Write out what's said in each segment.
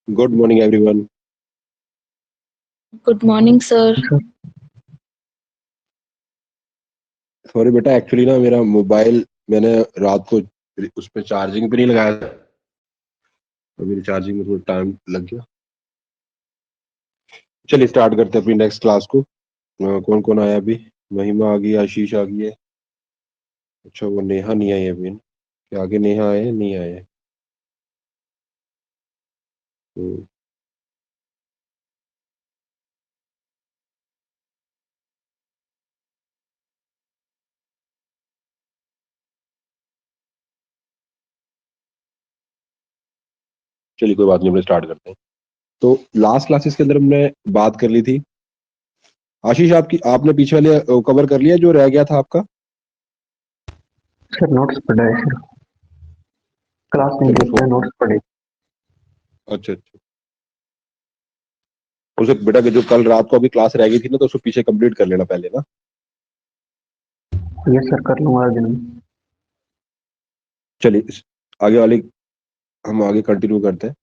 Good morning everyone. Good morning, sir. Sorry बेटा, actually ना मेरा मोबाइल मैंने रात को उस पर चार्जिंग पे नहीं लगाया था, तो मेरी चार्जिंग में थोड़ा टाइम लग गया। चलिए स्टार्ट करते हैं अपनी नेक्स्ट क्लास को। कौन कौन आया अभी? महिमा आ गई, आशीष आ गई है। अच्छा, वो नेहा नहीं आई अभी। क्या आगे नेहा आए नहीं आए? हम्म, चलिए कोई बात नहीं, अपने स्टार्ट करते हैं। तो लास्ट क्लासेस के अंदर हमने बात कर ली थी। आशीष, आपने पीछे वाले कवर कर लिया जो रह गया था आपका? सर नोट्स पढ़ा है सर, क्लास नहीं चलिए देखता है, नोट्स पढ़े। अच्छा अच्छा। उसे बेटा के जो कल रात को अभी क्लास रह गई थी ना, तो उसको पीछे कंप्लीट कर लेना पहले ना। ये सर कर लूंगा आज में। चलिए आगे वाली हम आगे कंटिन्यू करते हैं।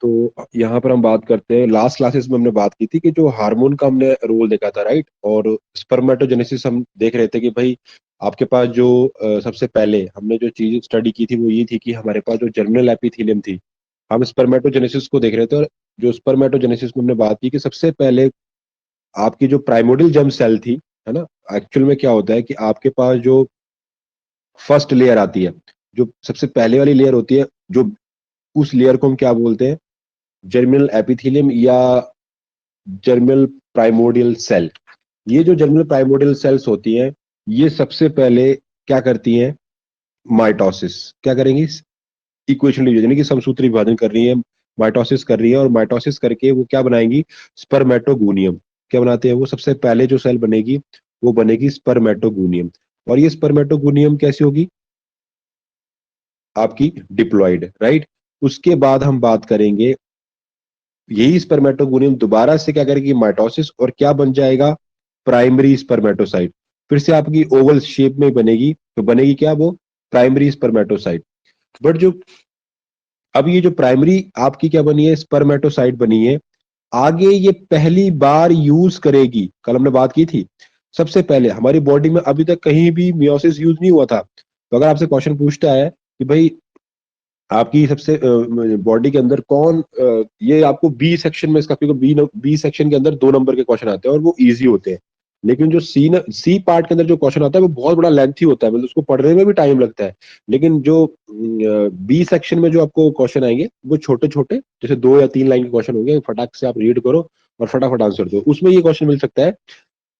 तो यहाँ पर हम बात करते हैं, लास्ट क्लासेस में हमने बात की थी कि जो हार्मोन का हमने रोल देखा था, राइट। और स्पर्मेटोजेनेसिस हम देख रहे थे कि भाई आपके पास जो सबसे पहले हमने जो चीज स्टडी की थी वो ये थी कि हमारे पास जो जर्मिनल एपिथेलियम थी, हम स्पर्मेटोजेनेसिस को देख रहे थे। और जो स्पर्मेटोजेनेसिस में हमने बात की कि सबसे पहले आपकी जो प्राइमोडियल जर्म सेल थी, है ना, एक्चुअल में क्या होता है कि आपके पास जो फर्स्ट लेयर आती है, जो सबसे पहले वाली लेयर होती है, जो उस लेयर को हम क्या बोलते हैं? जर्मिनल एपिथेलियम या जर्मिनल प्राइमोडियल सेल। ये जो जर्मिनल प्राइमोडियल सेल्स होती हैं, ये सबसे पहले क्या करती हैं? माइटोसिस। क्या करेंगी? इक्वेशन यानी कि समसूत्री विभाजन कर रही है, माइटोसिस कर रही है। और माइटोसिस करके वो क्या बनाएंगी? स्पर्मेटोगोनियम। क्या बनाते हैं वो? सबसे पहले जो सेल बनेगी वो बनेगी स्पर्मेटोगोनियम। और ये स्पर्मेटोगोनियम कैसी होगी? आपकी डिप्लॉइड, राइट। उसके बाद हम बात करेंगे, यही स्पर्मेटोगोनियम दोबारा से क्या करेगी? माइटोसिस, और क्या बन जाएगा? Primary spermatocyte. फिर से आपकी ओवल शेप में बनेगी, तो बनेगी क्या वो? Primary spermatocyte. बट जो अब ये जो प्राइमरी आपकी क्या बनी है? स्पर्मेटोसाइट बनी है। आगे ये पहली बार यूज करेगी, कल हमने बात की थी, सबसे पहले हमारी बॉडी में अभी तक कहीं भी मियोसिस यूज नहीं हुआ था। तो अगर आपसे क्वेश्चन पूछता है कि भाई आपकी सबसे बॉडी के अंदर कौन ये आपको बी सेक्शन में इसका, क्योंकि बी सेक्शन के अंदर 2 नंबर के क्वेश्चन आते हैं और वो इजी होते हैं। लेकिन जो सी पार्ट के अंदर जो क्वेश्चन आता है वो बहुत बड़ा लेंथी होता है, मतलब उसको पढ़ने में भी टाइम लगता है। लेकिन जो बी सेक्शन में जो आपको क्वेश्चन आएंगे वो छोटे छोटे, जैसे 2 या 3 लाइन के क्वेश्चन होंगे, फटाक से आप रीड करो और फटाफट आंसर दो। उसमें ये क्वेश्चन मिल सकता है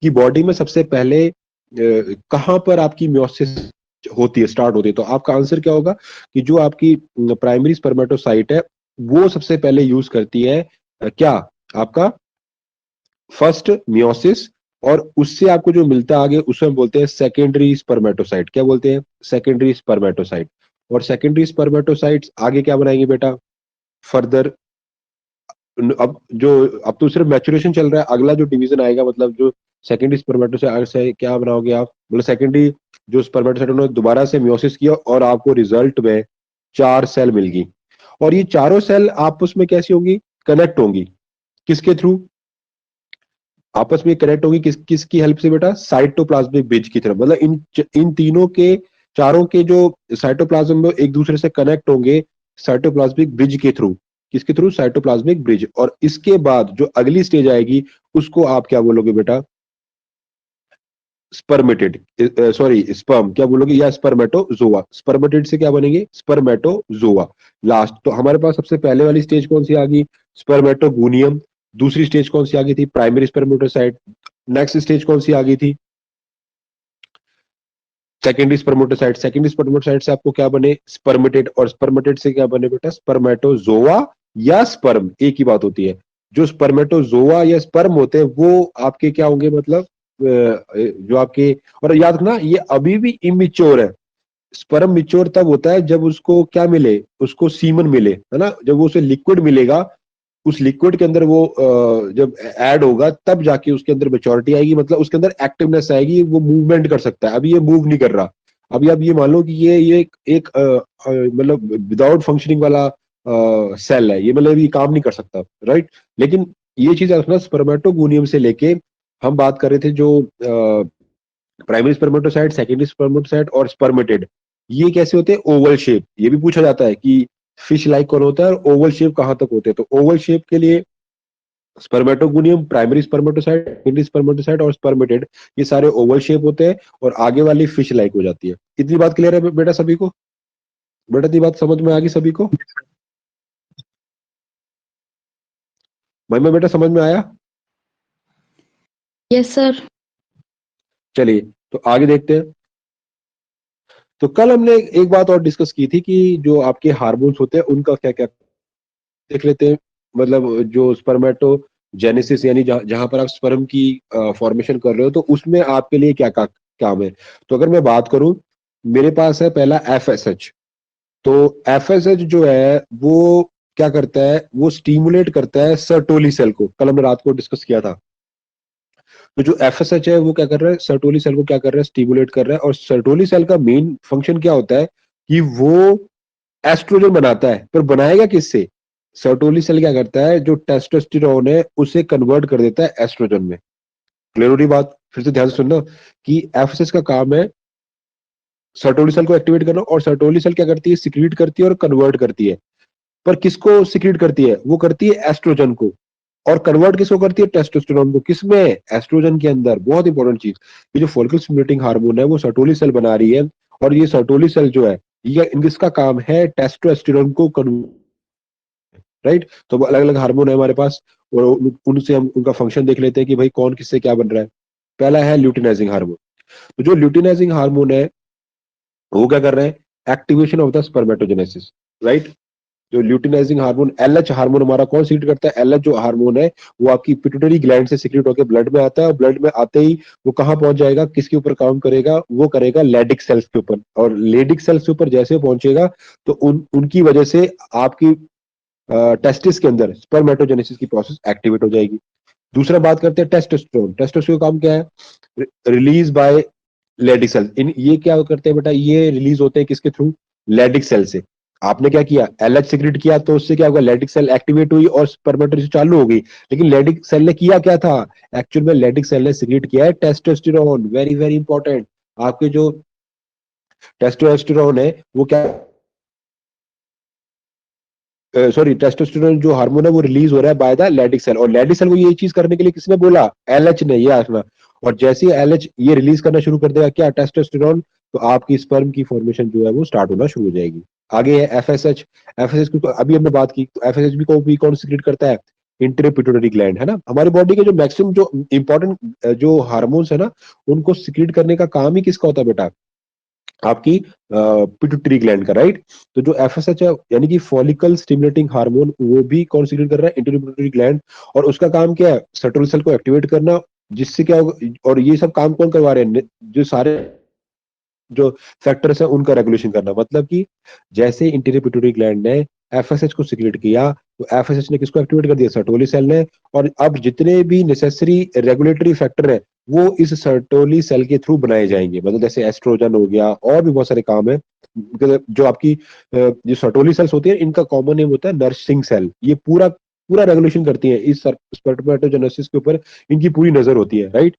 कि बॉडी में सबसे पहले कहाँ पर आपकी म्योसिस होती है, स्टार्ट होती है। तो आपका आंसर क्या होगा कि जो आपकी प्राइमरी स्पर्मेटोसाइट है वो सबसे पहले यूज करती है क्या? आपका फर्स्ट मियोसिस। और उससे आपको जो मिलता है आगे उसे हम बोलते हैं सेकेंडरी स्पर्मेटोसाइट। क्या बोलते हैं? Secondary spermatocyte. और सेकेंडरी स्पर्मेटोसाइट्स आगे क्या बनाएंगे बेटा? फर्दर अब तो सिर्फ मैचुरेशन चल रहा है, अगला जो डिवीजन आएगा, मतलब जो सेकेंडरी स्पर्मेटोसाइट से क्या बनाओगे आप? मतलब सेकेंडरी जो स्पर्मेटोसाइट उन्होंने दोबारा से मियोसिस किया और आपको रिजल्ट में 4 सेल मिल गई। और ये चारों सेल आपस में कैसी होंगी? कनेक्ट होंगी। किसके थ्रू आपस में कनेक्ट होंगी? किसकी हेल्प से बेटा? साइटोप्लाज्मिक ब्रिज की तरफ। मतलब इन तीनों के, चारों के जो साइटोप्लाज्म में एक दूसरे से कनेक्ट होंगे साइटोप्लाज्मिक ब्रिज के थ्रू। किसके थ्रू? Cytoplasmic bridge. और इसके बाद जो अगली स्टेज आएगी उसको आप क्या बोलोगे बेटा? स्पर्मेटेड, सॉरी स्पर्म क्या बोलोगे, या स्पर्मेटोजोआ। स्पर्मेटेड से क्या बनेंगे? स्पर्मेटोजोआ। लास्ट तो हमारे पास सबसे पहले वाली स्टेज कौन सी आ गई? स्पर्मेटोगोनियम। दूसरी स्टेज कौन सी आ गई थी? Primary spermatocyte. नेक्स्ट स्टेज कौन सी आ गई थी? Secondary spermatocyte. सेकेंडरी स्पर्मेटोसाइट से आपको क्या बने? स्पर्मेटेड। और स्पर्मेटेड से क्या बने बेटा? स्पर्मेटोजोआ या स्पर्म, एक ही बात होती है। जो स्पर्मेटोजोआ या स्पर्म होते हैं वो आपके क्या होंगे? मतलब जो आपके, और याद रखना ये अभी भी इमेच्योर है। स्पर्म मिच्योर तब होता है जब उसको क्या मिले? उसको सीमन मिले, है ना। जब वो उसे लिक्विड मिलेगा, उस लिक्विड के अंदर वो जब ऐड होगा तब जाके उसके अंदर मेच्योरिटी आएगी, मतलब उसके अंदर एक्टिवनेस आएगी, वो मूवमेंट कर सकता है। अभी ये मूव नहीं कर रहा, अभी आप ये मान लो कि ये एक मतलब विदाउट फंक्शनिंग वाला सेल है, ये मतलब ये काम नहीं कर सकता, राइट। लेकिन ये चीज रखना, स्पर्मेटोगोनियम से लेके हम बात कर रहे थे जो प्राइमरी स्पर्मेटोसाइट, सेकेंडरी स्पर्मेटोसाइट और स्पर्मेटेड, ये कैसे होते हैं, ओवल शेप। ये भी पूछा जाता है कि फिश लाइक कौन होता है और ओवल शेप कहां तक होते हैं। तो ओवल शेप के लिए spermatogonium, primary spermatocyte, secondary spermatocyte और स्पर्मेटेड, ये सारे ओवल शेप होते हैं और आगे वाली फिश लाइक हो जाती है। इतनी बात क्लियर है बेटा सभी को? बेटा इतनी बात समझ में आ गई सभी को? भाई मैं बेटा समझ में आया? Yes sir. चलिए तो आगे देखते हैं। तो कल हमने एक बात और डिस्कस की थी कि जो आपके हार्मोन्स होते हैं उनका क्या क्या देख लेते हैं। मतलब जो स्पर्मेटो जेनेसिस, यानी जहां पर आप स्पर्म की फॉर्मेशन कर रहे हो, तो उसमें आपके लिए क्या काम है। तो अगर मैं बात करूं, मेरे पास है पहला एफएसएच। तो एफएसएच जो है वो क्या करता है, वो स्टिमुलेट करता है सर्टोली सेल को। कल हमने रात को डिस्कस किया था। तो जो एफएसएच है वो क्या कर रहा है, सर्टोली सेल को क्या कर रहा है, स्टिमुलेट कर रहा है। और सर्टोली सेल का मेन फंक्शन क्या होता है कि वो एस्ट्रोजन बनाता है। पर बनाएगा किससे? सर्टोली सेल क्या करता है, जो टेस्टोस्टेरोन है उसे कन्वर्ट कर देता है एस्ट्रोजन में। क्लियर हो रही बात? फिर से ध्यान से सुनना कि एफएसएच का काम है सर्टोली सेल को एक्टिवेट करना, और सर्टोली सेल क्या करती है, सिक्रीट करती है और कन्वर्ट करती है। पर किसको सिक्रीट करती है? वो करती है एस्ट्रोजन को। और कन्वर्ट किसको करती है? टेस्टोस्टेरोन को। किसमें? एस्ट्रोजन के अंदर। बहुत इंपॉर्टेंट चीज, ये जो फॉलिकल स्टिमुलेटिंग हार्मोन है वो सर्टोली सेल बना रही है। और ये सर्टोली सेल जो है, ये इनका काम है टेस्टोस्टेरोन को, राइट। तो अलग अलग हार्मोन है हमारे पास, और उनसे हम उनका फंक्शन देख लेते हैं कि भाई कौन किससे क्या बन रहा है। पहला है ल्यूटिनाइजिंग हार्मोन। तो जो ल्यूटिनाइजिंग हार्मोन है वो क्या कर रहा है, activation of the spermatogenesis, right. जो ल्यूटिनाइजिंग हार्मोन, एलएच हार्मोन हमारा कौन सीक्रेट करता है? एलएच जो हार्मोन है वो आपकी पिट्यूटरी ग्लैंड से सीक्रेट होकर ब्लड में आता है, और ब्लड में आते ही वो कहाँ पहुंच जाएगा, किसके ऊपर काम करेगा? वो करेगा लेडिक सेल्स के ऊपर। और लेडिक सेल्स के ऊपर जैसे पहुंचेगा तो उनकी वजह से आपकी टेस्टिस के अंदर स्पर्मेटोजेनेसिस की प्रोसेस एक्टिवेट हो जाएगी। दूसरा बात करते हैं टेस्टोस्टेरोन। टेस्टोस्टेरोन का काम क्या है? Release by Leydig cell. इन ये क्या करते हैं बेटा, ये रिलीज होते हैं किसके थ्रू? लेडिक सेल से। आपने क्या किया, एलएच सिक्रेट किया, तो उससे क्या होगा, लेडिक सेल एक्टिवेट हुई और स्पर्मेटोजेनेसिस चालू हो गई। लेकिन लेडिक सेल ने किया क्या था? एक्चुअल में लेडिक सेल ने सिक्रेट किया है टेस्टोस्टेरोन। Very very important. आपके जो टेस्टोस्टेरोन है वो क्या, सॉरी, टेस्टोस्टेरोन जो हार्मोन है वो रिलीज हो रहा है बाय द लेडिक सेल। और लेडिक सेल को ये चीज करने के लिए किसने बोला? एलएच ने, ये आसना। और जैसे ही एलएच ये रिलीज करना शुरू कर देगा क्या, टेस्टोस्टेरोन, तो आपकी स्पर्म की फॉर्मेशन जो है वो स्टार्ट होना शुरू हो जाएगी। आगे है एफएसएच। एफएसएच की तो अभी हमने बात की। तो एफएसएच भी कौन सीक्रेट करता है? इंटरपिट्यूटरी ग्लैंड, है ना। हमारी बॉडी के जो मैक्सिमम जो इंपॉर्टेंट जो हार्मोन्स है ना, उनको सीक्रेट करने का काम ही किसका होता है बेटा? आपकी पिट्यूटरी ग्लैंड का, राइट। तो जो एफएसएच है यानी कि फॉलिकल स्टिमुलेटिंग हार्मोन, वो भी कौन सीक्रेट कर रहा है? इंटरपिट्यूटरी ग्लैंड। और उसका काम क्या है? सर्टोरल सेल को एक्टिवेट करना। जिससे क्या होगा, और ये सब काम कौन करवा रहे हैं? जो सारे जो फैक्टर्स है उनका रेगुलेशन करना। मतलब कि जैसे इंटीरियर पिट्यूटरी ग्लैंड ने एफएसएच को सिक्रेट किया, तो एफएसएच ने किसको एक्टिवेट कर दिया? सर्टोली सेल ने। और अब जितने भी नेसेसरी रेगुलेटरी फैक्टर है वो इस सर्टोली सेल के थ्रू बनाए जाएंगे। मतलब जैसे एस्ट्रोजन हो गया, और भी बहुत सारे काम है। जो आपकी जो सर्टोली सेल्स होती है, इनका कॉमन नेम होता है नर्सिंग सेल। ये पूरा पूरा रेगुलेशन करती है इस स्पर्मेटोजेनेसिस के ऊपर, इनकी पूरी नजर होती है, राइट।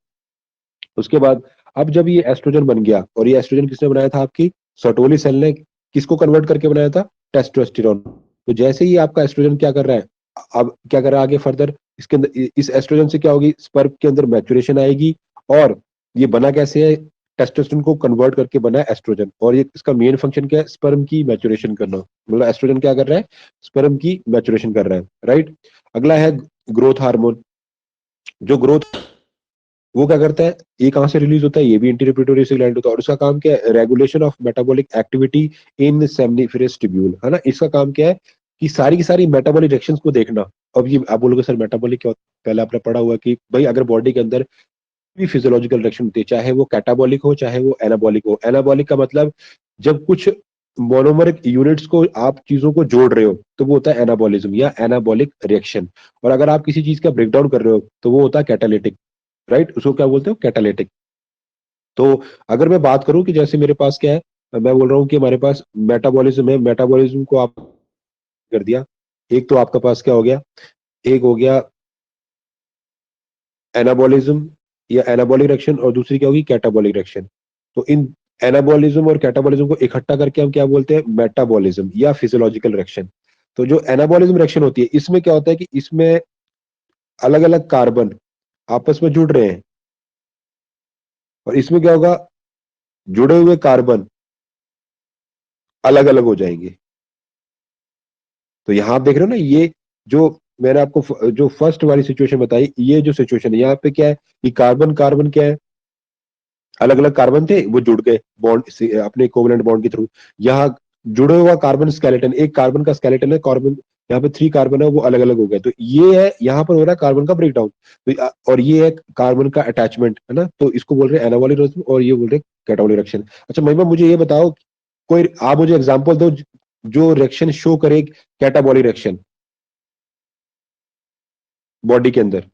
उसके बाद अब जब ये एस्ट्रोजन बन गया, और ये एस्ट्रोजन किसने बनाया था? आपकी सर्टोली सेल ने। किसको कन्वर्ट करके बनाया था? टेस्टोस्टेरोन। तो जैसे ही आपका एस्ट्रोजन क्या कर रहा है, अब क्या कर रहा है आगे फर्दर, इसके अंदर इस एस्ट्रोजन से क्या होगी, स्पर्म के अंदर मैचुरेशन आएगी। और ये बना कैसे है? टेस्टोस्टेरोन को कन्वर्ट करके बना है एस्ट्रोजन। और ये इसका मेन फंक्शन क्या है? स्पर्म की मैचुरेशन करना। मतलब एस्ट्रोजन क्या कर रहा है? स्पर्म की मैचुरेशन कर रहा है, राइट। अगला है ग्रोथ हार्मोन। जो ग्रोथ, वो क्या करता है? ये कहाँ से रिलीज होता है? ये भी इंटीरियर पिट्यूटरी से ग्लैंड होता है। और इसका काम क्या है? Regulation of metabolic activity in सेमनिफेरस tubule, है ना। इसका काम क्या है कि सारी की सारी मेटाबॉलिक रिएक्शंस को देखना। अब ये आप बोलोगे सर मेटाबॉलिक क्या होता है? पहले आपने पढ़ा हुआ कि भाई अगर बॉडी के अंदर भी फिजियोलॉजिकल रिएक्शन होती है, चाहे वो कैटाबॉलिक हो चाहे वो एनाबॉलिक हो। एनाबॉलिक का मतलब जब कुछ मोनोमरिक यूनिट्स को आप चीजों को जोड़ रहे हो तो वो होता है एनाबॉलिज्म या एनाबॉलिक रिएक्शन। और अगर आप किसी चीज का ब्रेकडाउन कर रहे हो तो वो होता है कैटालिटिक, राइट। उसको क्या बोलते हो? कैटालिटिक। तो अगर मैं बात करूं कि जैसे मेरे पास क्या है, मैं बोल रहा हूँ कि हमारे पास मेटाबॉलिज्म है, मेटाबॉलिज्म को आप कर दिया, एक तो आपका पास क्या हो गया, एक हो गया एनाबॉलिज्म या एनाबॉलिक रिएक्शन, और दूसरी क्या होगी, कैटाबॉलिक रिएक्शन। तो इन एनाबॉलिज्म और कैटाबॉलिज्म को इकट्ठा करके हम क्या बोलते हैं, मेटाबॉलिज्म या फिजियोलॉजिकल रिएक्शन। तो जो एनाबॉलिज्म रिएक्शन होती है, इसमें क्या होता है कि इसमें अलग अलग कार्बन आपस में जुड़ रहे हैं, और इसमें क्या होगा, जुड़े हुए कार्बन अलग अलग हो जाएंगे। तो यहां आप देख रहे हो ना, ये जो मैंने आपको जो फर्स्ट वाली सिचुएशन बताई, ये जो सिचुएशन है यहाँ पे क्या है, कि कार्बन कार्बन क्या है, अलग अलग कार्बन थे, वो जुड़ गए बॉन्ड से अपने कोवलेंट बॉन्ड के थ्रू। यहाँ जुड़े हुआ कार्बन स्केलेटन, एक कार्बन का स्केलेटन है, कार्बन यहाँ पे 3 कार्बन है, वो अलग अलग हो गए। तो ये है, यहाँ पर हो रहा है कार्बन का ब्रेकडाउन। तो और ये है कार्बन का अटैचमेंट, है ना, तो इसको बोल रहे हैं एनाबॉलिक रिएक्शन, और ये बोल रहे हैं कैटाबॉलिक रिएक्शन। अच्छा महिमा, मुझे ये बताओ, कोई आप मुझे एग्जाम्पल दो जो रिएक्शन शो करे कैटाबॉलिक रिएक्शन बॉडी के अंदर।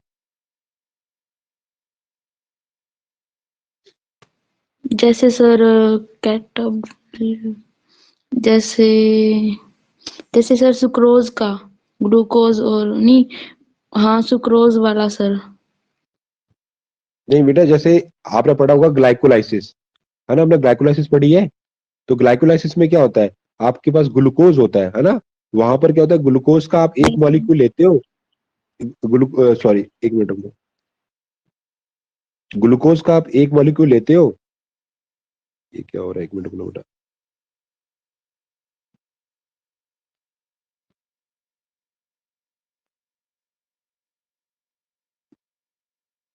जैसे सर कैटब जैसे जैसे सर सुक्रोज का, ग्लूकोज और नहीं, हाँ सुक्रोज वाला सर। नहीं बेटा, जैसे आपने पढ़ा होगा ग्लाइकोलाइसिस, है ना, हमने ग्लाइकोलाइसिस पढ़ी है। तो ग्लाइकोलाइसिस में क्या होता है, आपके पास ग्लूकोज होता है ना, वहां पर क्या होता है, ग्लूकोज का आप एक मॉलिक्यूल लेते हो, सॉरी एक मिनट रुको, ग्लूकोज का आप एक मॉलिक्यूल लेते हो, ये क्या हो रहा है, एक मिनट रुको बेटा,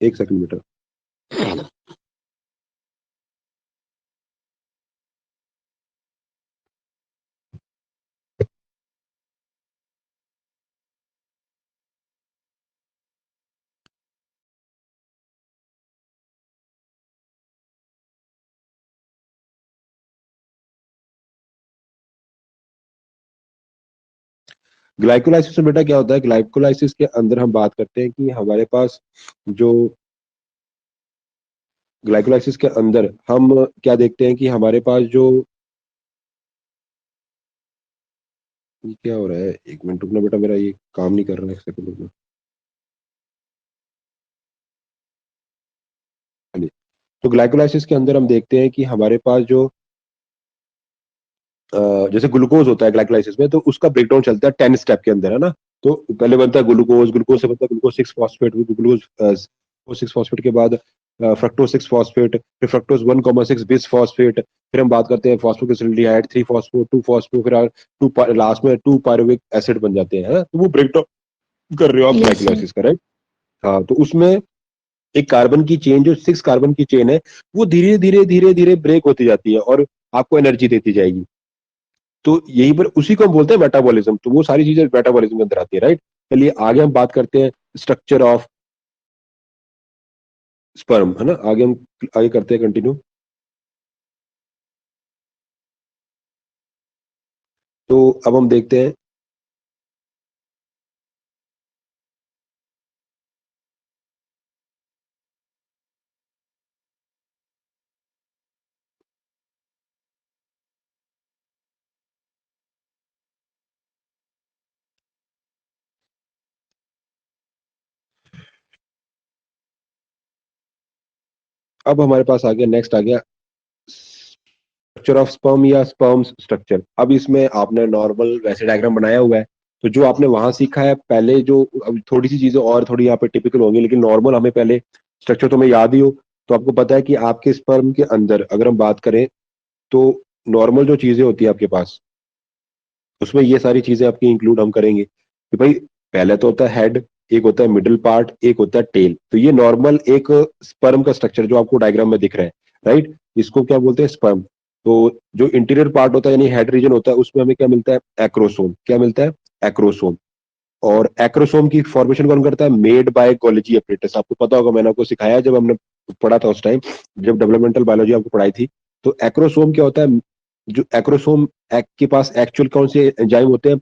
एक सेकंड बेटा। ग्लाइकोलाइसिस में बेटा क्या होता है, ग्लाइकोलाइसिस के अंदर हम बात करते हैं कि हमारे पास जो ग्लाइकोलाइसिस के अंदर हम क्या देखते हैं कि हमारे पास जो, ये क्या हो रहा है, एक मिनट रुकना बेटा, मेरा ये काम नहीं कर रहा है, एक सेकंड रुकना। हाँ जी। तो ग्लाइकोलाइसिस के अंदर हम देखते हैं कि हमारे पास जो जैसे ग्लूकोज होता है ग्लाइकोलाइसिस में, तो उसका ब्रेकडाउन चलता है 10 स्टेप के अंदर, है ना। तो पहले बनता है ग्लूकोज, ग्लूकोज से बनता है ग्लूकोज 6 फॉस्फेट, ग्लूकोज 6 फॉस्फेट के बाद फ्रक्टोज 6 फॉस्फेट, फिर फ्रक्टोज 1,6 बिस फॉस्फेट, फिर हम बात करते हैं फॉस्फोग्लिसराइड 3 फॉस्फो 2 फॉस्फो, फिर टू लास्ट में 2 पायरुविक एसिड बन जाते हैं, है ना। तो वो ब्रेकडाउन कर रहे हो आप यस सर। ग्लाइकोलाइसिस का, राइट। हाँ, तो उसमें एक कार्बन की चेन, जो 6 कार्बन की चेन है, वो धीरे धीरे धीरे धीरे ब्रेक होती जाती है और आपको एनर्जी देती जाएगी। तो यही पर उसी को हम बोलते हैं मेटाबॉलिज्म। तो वो सारी चीजें मेटाबॉलिज्म के अंदर आती है, राइट। चलिए आगे हम बात करते हैं स्ट्रक्चर ऑफ स्पर्म, है ना, आगे हम आगे करते हैं कंटिन्यू। तो अब हम देखते हैं, अब हमारे पास आ गया, नेक्स्ट आ गया स्ट्रक्चर ऑफ स्पर्म या स्पर्म्स स्ट्रक्चर। अब इसमें आपने नॉर्मल वैसे डायग्राम बनाया हुआ है, तो जो आपने वहां सीखा है पहले, जो अब थोड़ी सी चीजें और थोड़ी यहाँ पे टिपिकल होंगी, लेकिन नॉर्मल हमें पहले स्ट्रक्चर तो हमें याद ही हो। तो आपको पता है कि आपके स्पर्म के अंदर अगर हम बात करें, तो नॉर्मल जो चीजें होती है आपके पास, उसमें ये सारी चीजें आपकी इंक्लूड हम करेंगे कि भाई पहले तो होता है हेड, एक होता है मिडिल पार्ट, एक होता है टेल। तो ये नॉर्मल एक स्पर्म का स्ट्रक्चर जो आपको डायग्राम में दिख रहा है, राइट, इसको क्या बोलते हैं, स्पर्म। तो जो इंटीरियर पार्ट होता है यानी हेड रीजन होता है, उसमें हमें क्या मिलता है, एक्रोसोम। क्या मिलता है, एक्रोसोम। और एक्रोसोम की फॉर्मेशन कौन करता है, मेड बाय गोल्जी एपरेटस। आपको पता होगा, मैंने आपको सिखाया जब हमने पढ़ा था उस टाइम, जब डेवलपमेंटल बायोलॉजी आपको पढ़ाई थी। तो एक्रोसोम क्या होता है, जो एक्रोसोम के पास एक्चुअल कौन से एंजाइम होते हैं,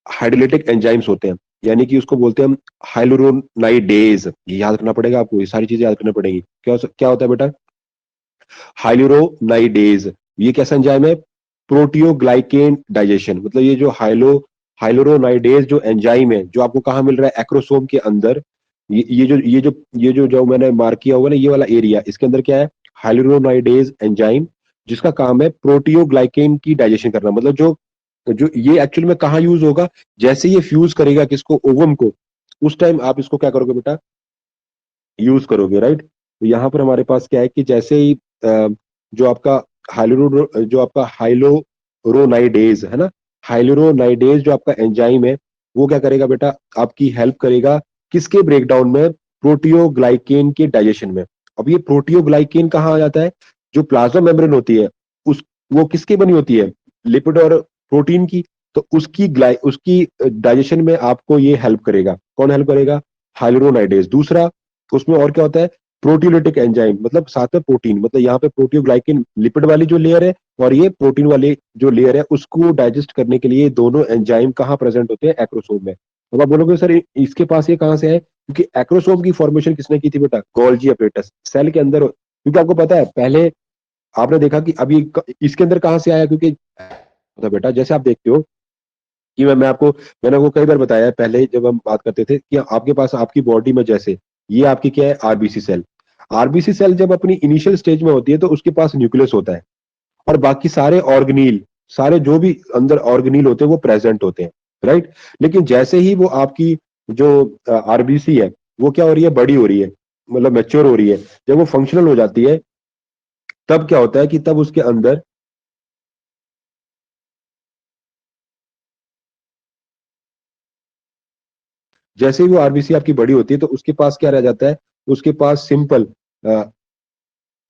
हाइड्रोलिटिक एंजाइम्स होते हैं, यानी कि उसको बोलते हैं हम हाइलुरोनाइडेज। ये याद रखना पड़ेगा आपको, ये सारी चीजें याद करनी पड़ेंगी। क्या होता है बेटा, हाइलुरोनाइडेज, ये कैसा एंजाइम है? प्रोटियोग्लाइकेन डाइजेशन, मतलब ये जो हाइलुरोनाइडेज जो एंजाइम है, जो आपको कहाँ मिल रहा है? एक्रोसोम के अंदर। ये जो मैंने मार्क किया हुआ ना, ये वाला एरिया, इसके अंदर क्या है? हाइलुरोनाइडेज एंजाइम, जिसका काम है प्रोटियोग्लाइकेन की डाइजेशन करना। मतलब जो जो ये एक्चुअल में कहाँ यूज होगा? जैसे ये फ्यूज करेगा किसको? ओवम को, उस टाइम आप इसको क्या करोगे बेटा? यूज करोगे, राइट? तो यहाँ पर हमारे पास क्या है कि जैसे ही जो आपका हाइलोरोनाइडेज है ना, हाइलोरोनाइडेज जो आपका एंजाइम है, वो क्या करेगा बेटा? आपकी हेल्प करेगा किसके ब्रेकडाउन में? प्रोटियोग्लाइकेन के डाइजेशन में। अब ये प्रोटियोग्लाइकेन कहाँ आ जाता है? जो प्लाज्मा मेम्ब्रेन होती है, उस वो किसकी बनी होती है? लिपिड और प्रोटीन की। तो उसकी डाइजेशन में आपको ये हेल्प करेगा। कौन हेल्प करेगा? हाइलोरोनाइडेज। दूसरा, उसमें और क्या होता है? प्रोटियोलिटिक एंजाइम, मतलब साथ में प्रोटीन, मतलब यहाँ पे प्रोटियोग्लाइकेन लिपिड वाली जो लेयर है, और ये प्रोटीन वाली जो लेयर है, उसको डाइजेस्ट करने के लिए दोनों एंजाइम कहाँ प्रेजेंट होते हैं? एक्रोसोम में। अब आप बोलोगे सर इसके पास ये कहाँ से है? क्योंकि एक्रोसोम की फॉर्मेशन किसने की थी बेटा? गोल्जी अपरेटस, सेल के अंदर। क्योंकि आपको पता है, पहले आपने देखा कि अभी इसके अंदर कहाँ से आया? क्योंकि बेटा जैसे आप देखते हो कि मैंने आपको कई बार बताया है पहले, जब हम बात करते थे, कि आपके पास आपकी बॉडी में जैसे ये आपकी क्या है? RBC cell. आरबीसी सेल जब अपनी इनिशियल स्टेज में होती है तो उसके पास न्यूक्लियस होता है, और बाकी सारे ऑर्गेनील, सारे जो भी अंदर ऑर्गेनील होते हैं वो प्रेजेंट होते हैं, राइट? लेकिन जैसे ही वो आपकी जो आरबीसी है, वो क्या हो रही है? बड़ी हो रही है, मतलब मैच्योर हो रही है। जब वो फंक्शनल हो जाती है, तब क्या होता है कि तब उसके अंदर जैसे ही वो आरबीसी आपकी बड़ी होती है, तो उसके पास क्या रह जाता है? उसके पास सिंपल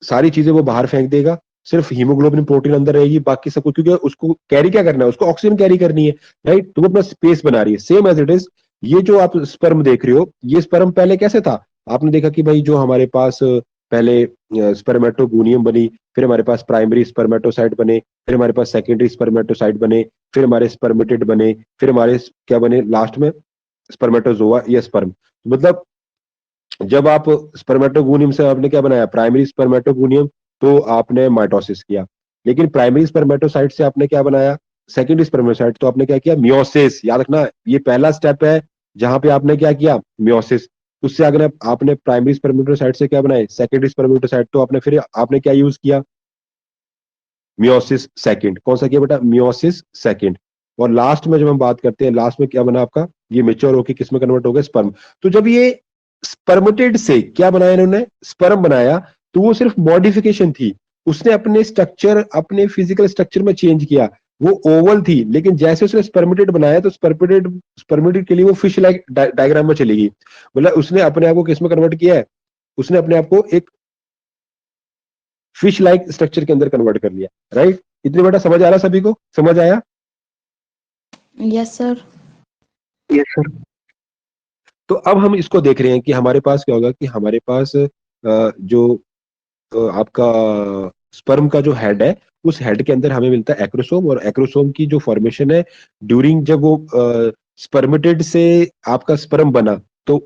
सारी चीजें वो बाहर फेंक देगा, सिर्फ हीमोग्लोबिन प्रोटीन अंदर रहेगी, बाकी सब कुछ, क्योंकि उसको कैरी क्या करना है? उसको ऑक्सीजन कैरी करनी है, राइट? तो वो अपना स्पेस बना रही है, सेम एज इट इज। ये जो आप स्पर्म देख रहे हो, ये स्पर्म पहले कैसे था? आपने देखा कि भाई जो हमारे पास पहले स्पर्मेटोगोनियम बनी, फिर हमारे पास प्राइमरी स्पर्मेटोसाइट बने, फिर हमारे पास सेकेंडरी स्पर्मेटोसाइट बने, फिर हमारे स्पर्मेटिड बने, फिर हमारे क्या बने लास्ट में? स्पर्मेटोजोआ या स्पर्म। मतलब जब आप स्पर्मेटोगोनियम से आपने क्या बनाया? प्राइमरी स्पर्मेटोगोनियम, तो आपने माइटोसिस किया। लेकिन प्राइमरी स्पर्मेटोसाइट से आपने क्या बनाया? सेकेंडरी स्पर्मेटोसाइट, तो आपने क्या किया? मियोसिस। याद रखना, ये पहला स्टेप है जहां पे आपने क्या किया? मियोसिस। उससे अगर आपने प्राइमरी स्पर्मेटोसाइट से क्या बनाए? सेकेंडरी स्पर्मेटोसाइट, तो आपने फिर आपने क्या यूज किया? Meiosis second. कौन सा किया बेटा? Meiosis second. और लास्ट में जब हम बात करते हैं, लास्ट में क्या बना आपका? ये मेच्योर होकर किस में कन्वर्ट हो गया? स्पर्म। तो जब ये स्पर्मेटेड से क्या बनाया इन्होंने? स्पर्म बनाया। तो वो सिर्फ मॉडिफिकेशन थी, उसने अपने स्ट्रक्चर, अपने फिजिकल स्ट्रक्चर में चेंज किया। वो ओवल थी, लेकिन जैसे उसने स्पर्मेटेड बनाया, तो स्पर्मेटेड के लिए वो फिश लाइक डायग्राम में चली गई। मतलब उसने अपने आप को किस में कन्वर्ट किया है? उसने अपने आप को एक फिश लाइक स्ट्रक्चर के अंदर कन्वर्ट कर लिया, राइट? इतने बेटा समझ आ रहा? सभी को समझ आया? Yes sir. Yes sir. तो अब हम इसको देख रहे हैं कि हमारे पास क्या होगा, कि हमारे पास जो आपका स्पर्म का जो हेड है, उस हेड के अंदर हमें मिलता है एक्रोसोम, और एक्रोसोम की जो फॉर्मेशन है ड्यूरिंग, जब वो स्पर्मेटेड से आपका स्पर्म बना, तो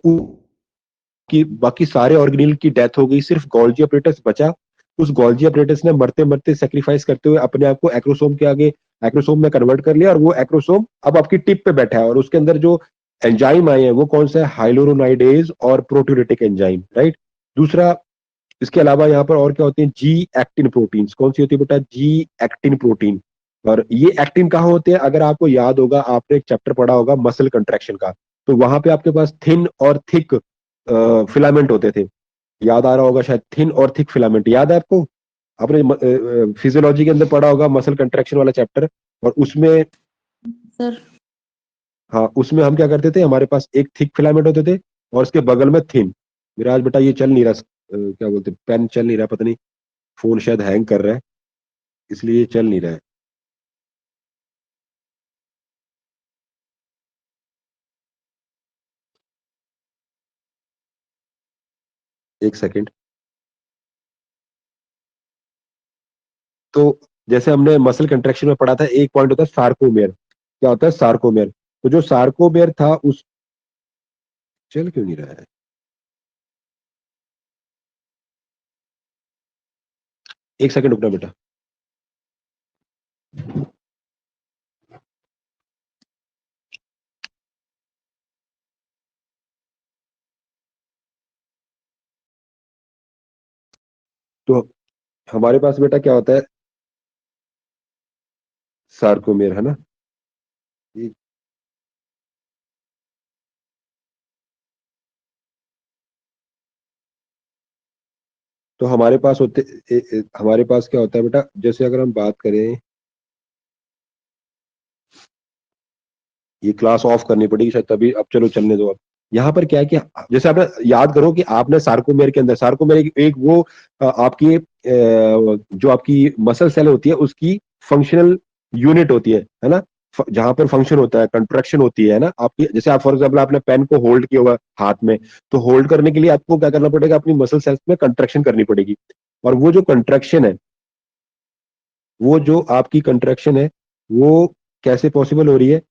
कि बाकी सारे ऑर्गेनिल की डेथ हो गई, सिर्फ गोल्जी अपरेटस बचा। उस गोल्जी अपरेटस ने मरते मरते सेक्रीफाइस करते हुए अपने आप को एक्रोसोम के आगे, एक्रोसोम में कन्वर्ट कर लिया, और वो एक्रोसोम अब आपकी टिप पे बैठा है, और उसके अंदर जो एंजाइम आए हैं वो कौन सा है? हाइलोरोनाइडेज और प्रोटियोलिटिक एंजाइम, राइट? दूसरा, इसके अलावा यहाँ पर और क्या होते हैं? G actin proteins. कौन सी होती है बेटा? G actin protein. और ये एक्टिन कहाँ होते हैं? अगर आपको याद होगा, आपने एक चैप्टर पढ़ा होगा मसल कंट्रैक्शन का, तो वहां पे आपके पास थिन और थिक फिलामेंट होते थे। याद आ रहा होगा शायद, थिन और थिक फिलामेंट, याद है आपको? आपने फिजियोलॉजी के अंदर पढ़ा होगा मसल कंट्रैक्शन वाला चैप्टर। और उसमें, सर। हाँ, उसमें हम क्या करते थे? हमारे पास एक थिक फिलामेंट होते थे, और उसके बगल में थिन। विराज बेटा ये चल नहीं रहा, क्या बोलते, पेन चल नहीं रहा, पता नहीं, फोन शायद हैंग कर रहा है, इसलिए ये चल नहीं रहा है। एक सेकेंड। तो जैसे हमने मसल कंट्रैक्शन में पढ़ा था, एक पॉइंट होता है सार्कोमेयर। क्या होता है? सार्कोमेयर। तो जो सार्कोमेयर था उस, चल क्यों नहीं रहा है? एक सेकंड रुकना बेटा। तो हमारे पास बेटा क्या होता है, सार्कोमेर, है ना। ये- तो हमारे पास होते हमारे पास क्या होता है बेटा, जैसे अगर हम बात करें, ये क्लास ऑफ करनी पड़ेगी शायद तभी, अब चलो चलने दो। अब यहाँ पर क्या है कि जैसे आपने याद करो कि आपने सार्कोमेर के अंदर, सार्कोमेर एक वो आपकी जो आपकी मसल सेल होती है उसकी फंक्शनल यूनिट होती है ना। जहां पर फंक्शन होता है, कंट्रैक्शन होती है ना आपकी, जैसे आप फॉर एग्जाम्पल आपने पेन को होल्ड किया हुआ हाथ में, तो होल्ड करने के लिए आपको क्या करना पड़ेगा, अपनी मसल सेल्स में कंट्रैक्शन करनी पड़ेगी। और वो जो कंट्रैक्शन है, वो जो आपकी कंट्रैक्शन है, वो कैसे पॉसिबल हो रही है।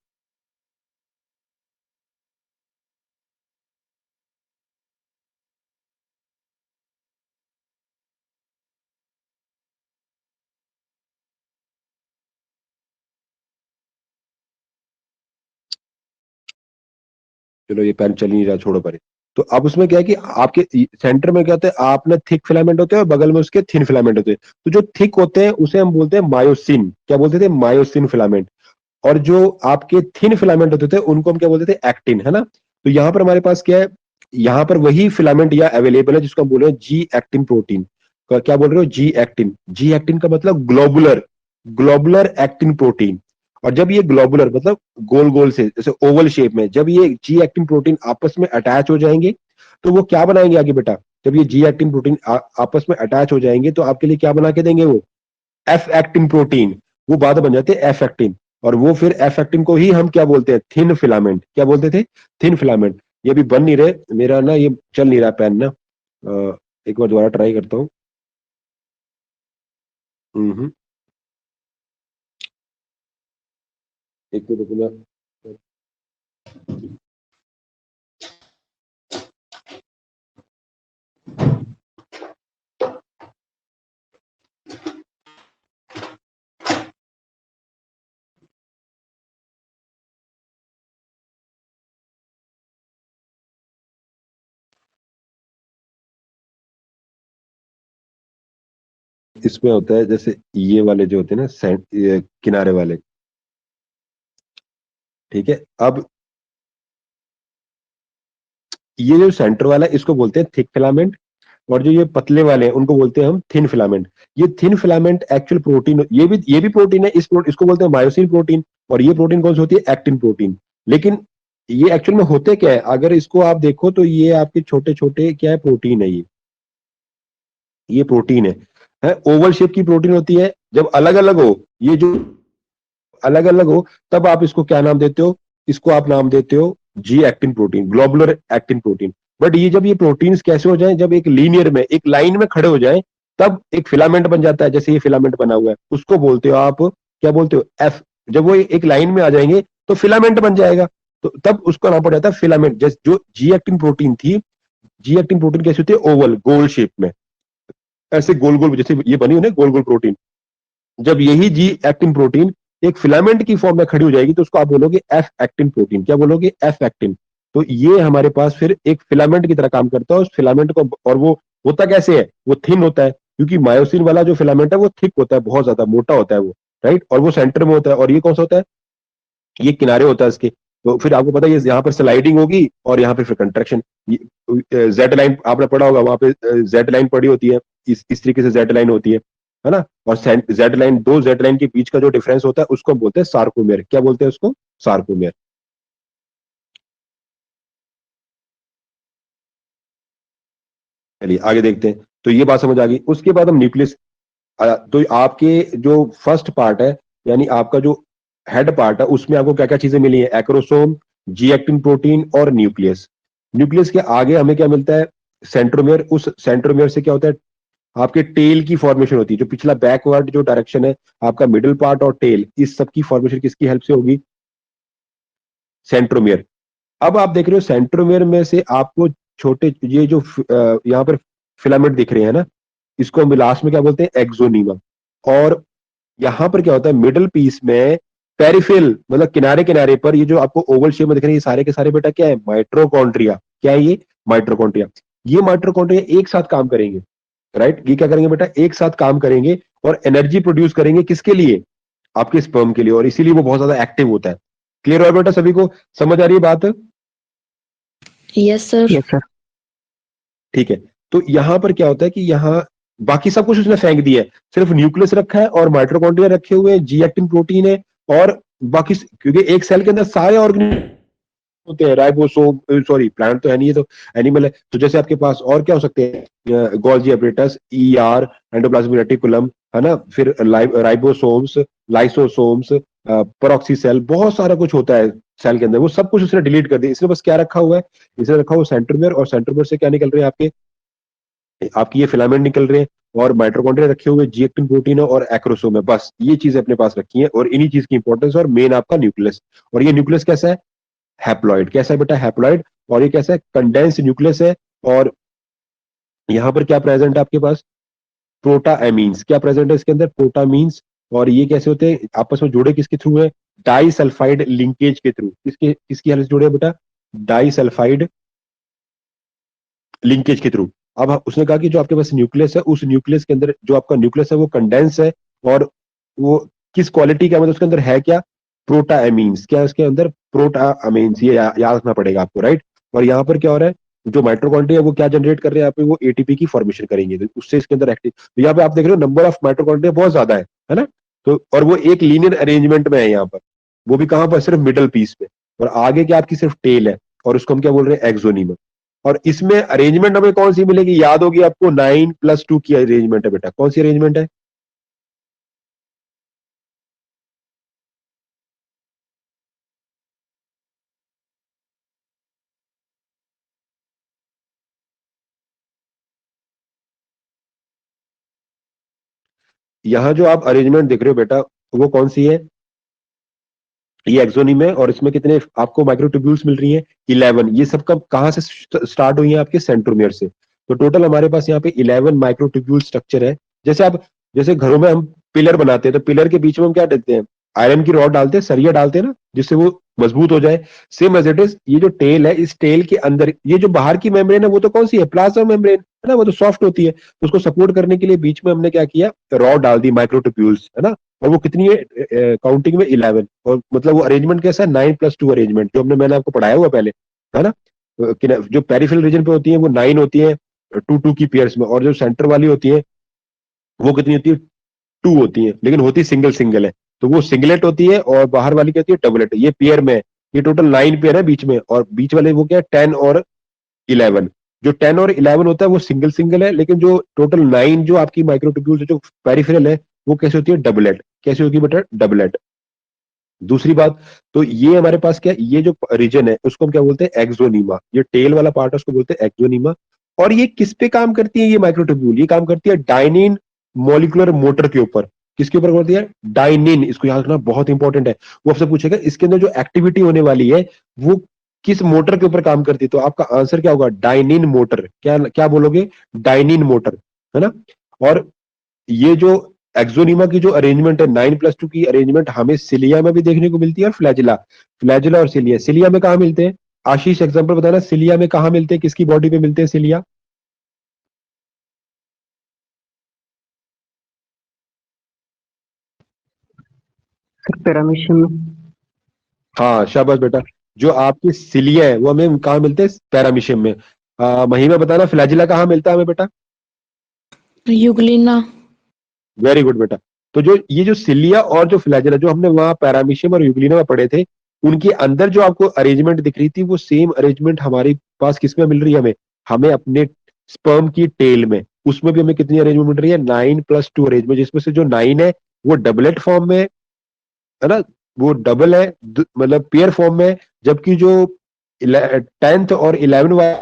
चलो ये पेन चल ही नहीं रहा, छोड़ो परे। तो अब उसमें क्या है कि आपके सेंटर में क्या होता है, आप में थिक फिलामेंट होते हैं और बगल में उसके थिन फिलामेंट होते हैं। तो जो थिक होते हैं उसे हम बोलते हैं मायोसिन, क्या बोलते थे, मायोसिन फिलामेंट। और जो आपके थिन फिलामेंट होते थे उनको हम क्या बोलते थे, एक्टिन, है ना। तो यहाँ पर हमारे पास क्या है, यहाँ पर वही फिलामेंट या अवेलेबल है जिसको हम बोल रहे हैं जी एक्टिन प्रोटीन। क्या बोल रहे हो, जी एक्टिन। जी एक्टिन का मतलब ग्लोबुलर, ग्लोबुलर एक्टिन प्रोटीन। और जब ये ग्लोबुलर मतलब गोल गोल से, जैसे ओवल शेप में, जब ये जी एक्टिन प्रोटीन आपस में अटैच हो जाएंगे, तो वो क्या बनाएंगे आगे बेटा, जब ये जी एक्टिन प्रोटीन आपस में अटैच हो जाएंगे तो आपके लिए क्या बना के देंगे, वो एफ एक्टिन प्रोटीन। वो बाद में बन जाते हैं एफ एक्टिन। और वो फिर एफ एक्टिन को ही हम क्या बोलते हैं, थिन फिलामेंट, क्या बोलते थे, थिन फिलामेंट। ये भी बन नहीं रहे मेरा ना, ये चल नहीं रहा पेन ना। एक बार दोबारा ट्राई करता हूँ। हम्म, एक तो रुकना। इसमें होता है जैसे ये वाले जो होते हैं ना, ये किनारे वाले, ठीक है। अब ये जो सेंटर वाला है इसको बोलते हैं थिक फिलामेंट, और जो ये पतले वाले हैं उनको बोलते हैं हम थिन फिलामेंट। ये थिन फिलामेंट एक्चुअल प्रोटीन, ये भी प्रोटीन है, इसको बोलते हैं मायोसिन प्रोटीन। और ये प्रोटीन कौन सी होती है, एक्टिन प्रोटीन। लेकिन ये एक्चुअल में होते क्या है, अगर इसको आप देखो तो ये आपके छोटे छोटे क्या है, प्रोटीन है ये प्रोटीन है ओवल शेप की प्रोटीन होती है। जब अलग अलग हो, ये जो अलग अलग हो, तब आप इसको क्या नाम देते हो, इसको आप नाम देते हो G actin protein, globular actin protein. But ये जब ये प्रोटीन्स कैसे हो जाएं, जब एक लीनियर में, एक लाइन में खड़े हो जाएं, तब एक फिलामेंट बन जाता है। जैसे ये फिलामेंट बना हुआ है, उसको बोलते हो आप, क्या बोलते हो, एफ। जब वो एक लाइन में आ जाएंगे तो फिलामेंट बन जाएगा, तो तब उसका नाम पड़ जाता है फिलामेंट। जैसे जो जी एक्टिन प्रोटीन थी, जी एक्टिन प्रोटीन कैसी होती है, ओवल गोल शेप में, ऐसे गोल गोल, जैसे ये बनी हो ना गोल गोल प्रोटीन। जब यही जी एक्टिन प्रोटीन एक फिलामेंट की फॉर्म में खड़ी हो जाएगी तो उसको आप बोलोगे एफ एक्टिन प्रोटीन, क्या बोलोगे, एफ एक्टिन। तो ये हमारे पास फिर एक फिलामेंट की तरह काम करता है उस फिलामेंट को। और वो होता कैसे है, वो थिन होता है, क्योंकि मायोसिन वाला जो फिलामेंट है वो थिक होता है, बहुत ज्यादा मोटा होता है वो, राइट। और वो सेंटर में होता है, और ये कौन सा होता है, ये किनारे होता है इसके। तो फिर आपको पता है ये यहाँ पर स्लाइडिंग होगी और यहाँ पे फिर कंट्रैक्शन। जेड लाइन आपने पढ़ा होगा, वहां पे जेड लाइन पड़ी होती है, इस तरीके से जेड लाइन होती है ना। और जेड लाइन, दो जेड लाइन के बीच का जो डिफरेंस होता है उसको हम बोलते हैं सार्कोमेर, क्या बोलते हैं उसको, सार्कोमेर। चलिए आगे देखते हैं। तो ये बात समझ आ गई, उसके बाद हम न्यूक्लियस। तो आपके जो फर्स्ट पार्ट है, यानी आपका जो हेड पार्ट है, उसमें आपको क्या क्या चीजें मिली है, एक्रोसोम, जी एक्टिन प्रोटीन और न्यूक्लियस। न्यूक्लियस के आगे हमें क्या मिलता है, सेंट्रोमियर। उस सेंट्रोमियर से क्या होता है, आपके टेल की फॉर्मेशन होती है, जो पिछला बैकवर्ड जो डायरेक्शन है, आपका मिडिल पार्ट और टेल, इस सब की फॉर्मेशन किसकी हेल्प से होगी, सेंट्रोमियर। अब आप देख रहे हो सेंट्रोमियर में से आपको छोटे ये जो यहाँ पर फिलामेंट दिख रहे हैं ना, इसको हम लास्ट में क्या बोलते हैं, एक्सोनीमा। और यहां पर क्या होता है, मिडल पीस में पेरिफेरल मतलब किनारे किनारे पर ये जो आपको ओवल शेप में दिख रहे हैं, ये सारे के सारे बेटा क्या है, माइट्रोकॉन्ड्रिया। क्या है ये, माइट्रोकॉन्ड्रिया। ये माइट्रोकॉन्ड्रिया एक साथ काम करेंगे, राइट। ये क्या करेंगे बेटा, एक साथ काम करेंगे और एनर्जी प्रोड्यूस करेंगे, किसके लिए, आपके स्पर्म के लिए, और इसीलिए वो बहुत ज्यादा एक्टिव होता है। क्लियर है बेटा, सभी को समझ आ रही है बात? Yes sir. Yes sir. ठीक है। तो यहां पर क्या होता है कि यहाँ बाकी सब कुछ उसने फेंक दिया है, सिर्फ न्यूक्लियस रखा है और माइटोकॉन्ड्रिया रखे हुए हैं, जी एक्टिन प्रोटीन है, और बाकी क्योंकि एक सेल के अंदर सारे ऑर्गेनिज्म होते हैं, राइबोसोम, सॉरी प्लांट तो है नहीं, ये तो एनिमल है। तो जैसे आपके पास और क्या हो सकते हैं, Golgi apparatus, ER, endoplasmic reticulum, है ना, फिर राइबोसोम्स, लाइसोसोम्स, पेरोक्सी सेल, बहुत सारा कुछ होता है सेल के अंदर, वो सब कुछ उसने डिलीट कर दिया। इसने बस क्या रखा हुआ है, इसने रखा हुआ सेंट्रोमियर, और सेंट्रोमियर से क्या निकल रहे हैं आपके, आपकी ये फिलामेंट निकल रहे हैं, और माइटोकॉन्ड्रिया रखे हुए, जी एक्टिन प्रोटीन है और एक्रोसोम है, बस ये चीजें अपने पास रखी हैं, और इन्हीं चीज की इंपॉर्टेंस, और मेन आपका न्यूक्लियस। और ये न्यूक्लियस कैसा है, हैप्लॉइड। कैसा है बेटा, हैप्लॉइड। और ये कैसा है, कंडेंस न्यूक्लियस है। और यहां पर क्या प्रेजेंट है आपके पास, प्रोटाएमीन्स। क्या प्रेजेंट है इसके अंदर, प्रोटामीन्स। और ये कैसे होते हैं आपस में जुड़े, किसके थ्रू है, डाई सल्फाइड लिंकेज के थ्रू। किसके किसकी हेल्प से जुड़े हैं बेटा, डाई सल्फाइड लिंकेज के थ्रू। अब उसने कहा कि जो आपके पास न्यूक्लियस है, उस न्यूक्लियस के अंदर जो आपका न्यूक्लियस है वो कंडेंस है, और वो किस क्वालिटी का, मतलब उसके अंदर है क्या, प्रोटाएमीन्स। क्या है उसके अंदर, प्रोटाएमीन्स, ये याद रखना पड़ेगा आपको, राइट। और यहाँ पर क्या हो रहा है, जो माइटोकॉन्ड्रिया है वो क्या जनरेट कर रहे हैं यहाँ पे, वो एटीपी की फॉर्मेशन करेंगे, तो उससे इसके अंदर एक्टिव। तो यहाँ पे आप देख रहे हो नंबर ऑफ माइटोकॉन्ड्रिया बहुत ज्यादा है ना। तो और वो एक लीनियर अरेंजमेंट में है यहाँ पर, वो भी कहाँ पर, सिर्फ मिडल पीस पे, और आगे क्या आपकी सिर्फ टेल है, और उसको हम क्या बोल रहे हैं, एक्सोनीमा। और इसमें अरेंजमेंट हमें कौन सी मिलेगी, याद होगी आपको, 9+2 की अरेंजमेंट है बेटा। कौन सी अरेंजमेंट है, यहां जो आप अरेंजमेंट देख रहे हो बेटा, वो कौन सी है, ये एक्सोनीम है। और इसमें कितने आपको माइक्रोट्यूब्यूल्स मिल रही हैं, 11। ये सब कब कहां से स्टार्ट हुई है, आपके सेंट्रोमियर से। तो टोटल हमारे पास यहाँ पे 11 माइक्रोट्यूब्यूल स्ट्रक्चर है। जैसे आप, जैसे घरों में हम पिलर बनाते हैं, तो पिलर के बीच में हम क्या देते हैं, आयरन की रॉड डालते हैं, सरिया डालते हैं ना, जिससे वो मजबूत हो जाए। सेम एज इट इज, ये जो टेल है, इस टेल के अंदर ये जो बाहर की मेम्ब्रेन है, वो तो कौन सी है, प्लाज्मा मेम्ब्रेन है ना, वो तो सॉफ्ट होती है। तो उसको सपोर्ट करने के लिए बीच में हमने क्या किया, रॉड डाल दी, माइक्रोट्यूब्यूल्स, है ना। और वो कितनी है, काउंटिंग में 11। और मतलब वो अरेंजमेंट कैसा है, 9+2 अरेंजमेंट, जो मैंने आपको पढ़ाया हुआ पहले, है ना। जो पेरिफेरल रीजन पे होती है वो 9 होती है, 2-2 की पेयर्स में, और जो सेंटर वाली होती है वो कितनी होती है, 2 होती है, लेकिन होती सिंगल सिंगल है। तो वो सिंगलेट होती है, और बाहर वाली क्या होती है, डबलेट। ये पेयर में है, ये टोटल 9 पेयर है बीच में, और बीच वाले वो क्या है, 10 और 11। जो 10 और 11 होता है वो सिंगल सिंगल है, लेकिन जो टोटल 9 जो आपकी माइक्रोट्यूब्यूल्स जो पेरिफेरल है, वो कैसे होती है, डबलेट। कैसे होगी बेटा, डबलेट। दूसरी बात, तो ये हमारे पास क्या, ये जो रीजन है उसको हम क्या बोलते हैं, एक्सोनीमा। ये टेल वाला पार्ट है उसको बोलते हैं एक्सोनीमा। और ये किस पे काम करती है, ये माइक्रोट्यूब्यूल, ये काम करती है डाइनिन मॉलिक्यूलर मोटर के ऊपर। किसके ऊपर करती है, डाइनिन। इसको याद रखना बहुत इंपॉर्टेंट है। वो आपसे पूछेगा इसके अंदर जो एक्टिविटी होने वाली है वो किस मोटर के ऊपर काम करती है, तो आपका आंसर क्या होगा, डाइनिन मोटर। क्या क्या बोलोगे, डाइनिन मोटर, है ना। और ये जो एक्सोनीमा की जो अरेंजमेंट है, 9+2 की अरेंजमेंट, हमें सिलिया में भी देखने को मिलती है, और फ्लैजिला, फ्लैजिला और सिलिया। सिलिया में कहा मिलते हैं, आशीष एग्जांपल बताना, सिलिया में कहा मिलते हैं, किसकी बॉडी पे मिलते हैं सिलिया। सर पैरामीशियम में। हाँ शाबाश बेटा, जो आपके सिलिया है वो हमें कहाँ मिलते हैं, पैरामीशियम में। महिमा बताना, फ्लैजिला कहाँ मिलता है हमें बेटा। यूग्लिना। वेरी गुड बेटा। तो जो ये जो सिलिया और जो फ्लैजिला, जो हमने वहां पैरामीशियम और यूग्लिना में पढ़े थे, उनके अंदर जो आपको अरेंजमेंट दिख रही थी, वो सेम अरेंजमेंट हमारे पास किस में मिल रही है, हमें हमें अपने स्पर्म की टेल में। उसमें भी हमें कितनी अरेंजमेंट मिल रही है, 9+2 अरेंजमेंट, जिसमें से जो 9 है वो डबलेट फॉर्म में है ना, वो डबल है, मतलब पेयर फॉर्म में है। जबकि जो 10th और 11 वाला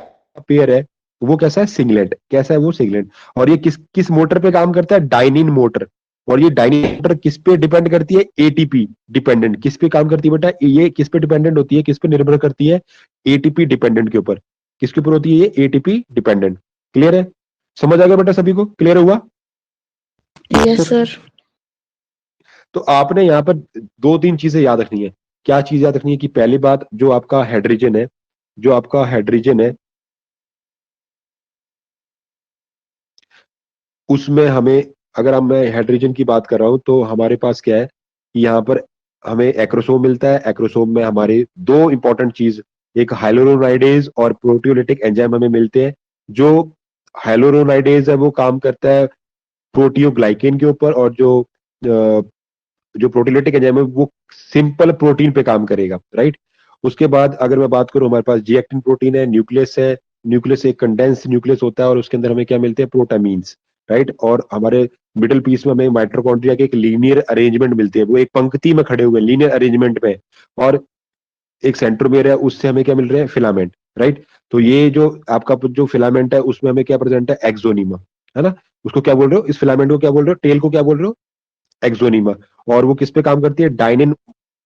पेयर है वो कैसा है, सिंगलेट। कैसा है वो, सिंगलेट। और ये किस किस मोटर पे काम करता है, डाइनिन मोटर। और ये डाइनिन मोटर किस पे डिपेंड करती है, एटीपी डिपेंडेंट। किस पे काम करती है बेटा, ये किस पे डिपेंडेंट होती है, किस पे निर्भर करती है, एटीपी डिपेंडेंट के ऊपर। किसके ऊपर होती है ये, एटीपी डिपेंडेंट। क्लियर है। समझ आ गया बेटा? सभी को क्लियर हुआ? Yes, sir. तो आपने यहाँ पर 2-3 चीजें याद रखनी है। क्या चीज याद रखनी है? कि पहली बात, जो आपका हाइड्रोजन है, जो आपका हाइड्रोजन है, उसमें हमें, अगर हम मैं हाइड्रोजन की बात कर रहा हूं, तो हमारे पास क्या है कि यहाँ पर हमें एक्रोसोम मिलता है। एक्रोसोम में हमारे दो इंपॉर्टेंट चीज, एक हाइलोरोनाइडेज और प्रोटियोलिटिक एंजाइम हमें मिलते हैं। जो हाइलोरोनाइडेज है वो काम करता है प्रोटियोग्लाइकेन के ऊपर, और जो प्रोटीलेटिक एंजाइम है वो सिंपल प्रोटीन पे काम करेगा, राइट। उसके बाद अगर मैं बात करूं, हमारे पास जी एक्टिन प्रोटीन है, न्यूक्लियस है। न्यूक्लियस एक कंडेंस न्यूक्लियस होता है, और उसके अंदर हमें क्या मिलते हैं? प्रोटामीन्स, राइट। और हमारे मिडिल पीस में हमें माइटोकॉन्ड्रिया के एक लीनियर अरेंजमेंट मिलते हैं, वो एक पंक्ति में खड़े हुए लीनियर अरेंजमेंट में। और एक सेंट्रोमियर है, उससे हमें क्या मिल रहे हैं? Filament, right. तो ये जो आपका जो फिलामेंट है, उसमें हमें क्या प्रेजेंट है? एक्सोनीमा, है ना। उसको क्या बोल रहे हो? इस फिलामेंट को क्या बोल रहे हो? टेल को क्या बोल रहे हो? एक्सोनीमा। और वो किस पे काम करती है? डाइनिन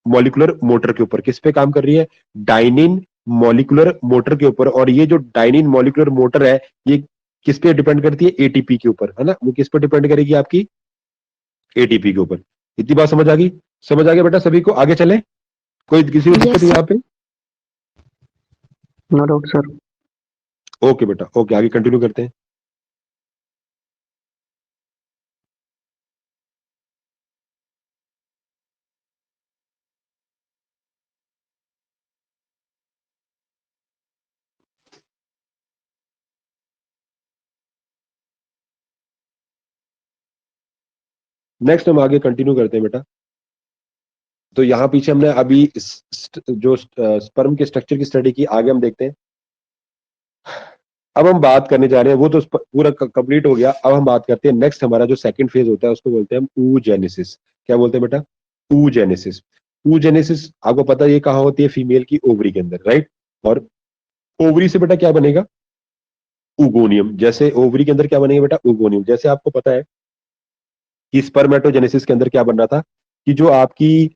मॉलिकुलर मोटर के ऊपर। किस पे काम कर रही है? डाइनिन मॉलिकुलर मोटर के ऊपर। और ये जो डाइनिन मॉलिकुलर मोटर है, ये किस पे डिपेंड करती है? एटीपी के ऊपर, है ना। वो किस पे डिपेंड करेगी? आपकी एटीपी के ऊपर। इतनी बात समझ आ गई? समझ आ गया बेटा सभी को? आगे चले? कोई किसी को दिक्कत Yes, है sir. यहाँ पे? No doubt sir. ओके बेटा, ओके, आगे कंटिन्यू करते हैं। नेक्स्ट हम आगे कंटिन्यू करते हैं बेटा। तो यहाँ पीछे हमने अभी जो स्पर्म के स्ट्रक्चर की स्टडी की, आगे हम देखते हैं। अब हम बात करने जा रहे हैं, वो तो पूरा कंप्लीट हो गया। अब हम बात करते हैं नेक्स्ट, हमारा जो सेकंड फेज होता है उसको बोलते हैं हम oogenesis। क्या बोलते हैं बेटा? oogenesis। oogenesis आपको पता है ये कहाँ होती है? फीमेल की ओवरी के अंदर, राइट। और ओवरी से बेटा क्या बनेगा? उगोनियम। जैसे ओवरी के अंदर क्या बनेगा बेटा? उगोनियम। जैसे आपको पता है कि स्पर्मेटोजेनेसिस के अंदर क्या बन रहा था, कि जो आपकी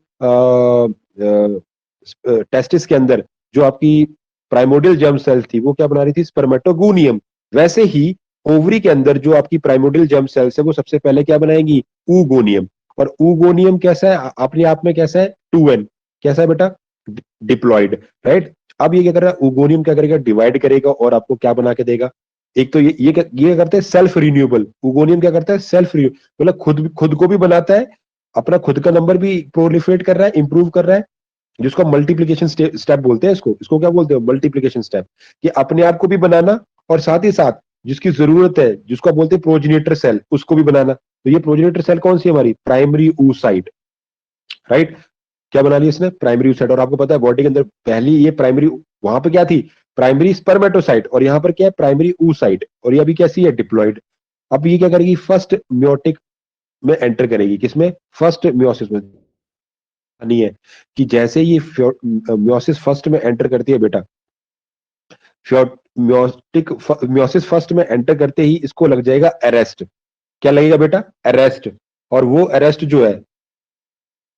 टेस्टिस के अंदर जो आपकी प्राइमोडियल जर्म सेल्स थी, वो क्या बना रही थी? स्पर्मेटोगोनियम। वैसे ही ओवरी के अंदर जो आपकी प्राइमोडियल जर्म सेल्स है, वो सबसे पहले क्या बनाएंगी? ऊगोनियम। और ऊगोनियम कैसा है? अपने आप में कैसा है? 2n। कैसा है बेटा? Diploid, right. अब ये क्या कर रहा है? ऊगोनियम क्या करेगा? डिवाइड करेगा, और आपको क्या बना के देगा? एक तो ये करते हैं सेल्फ रिन्यूएबल। ऊगोनियम क्या करता है? सेल्फ रिन्यू, मतलब खुद को भी बनाता है, अपना खुद का नंबर भी प्रोलिफरेट कर रहा है, इंप्रूव कर रहा है, जिसको मल्टीप्लीकेशन स्टेप बोलते हैं। इसको क्या बोलते हैं? Multiplication step. कि अपने आप को भी बनाना, और साथ ही साथ जिसकी जरूरत है, जिसको बोलते हैं प्रोजेनेटर सेल, उसको भी बनाना। तो ये प्रोजेनेटर सेल कौन सी है? हमारी प्राइमरी oocyte, राइट। क्या बना लिया इसने? Primary oocyte। और आपको पता है बॉडी के अंदर पहली ये प्राइमरी, वहां पे क्या थी? Primary spermatocyte. और यहाँ पर क्या है? Primary oocyte। और ये अभी कैसी है? डिप्लॉइड। अब ये क्या करेगी? फर्स्ट म्योटिक में एंटर करेगी। किसमें? फर्स्ट म्योसिस में। नहीं है कि जैसे ये म्योसिस फर्स्ट में एंटर करती है बेटा, म्योसिस फर्स्ट में एंटर करते ही इसको लग जाएगा अरेस्ट। क्या लगेगा बेटा? अरेस्ट। और वो अरेस्ट जो है,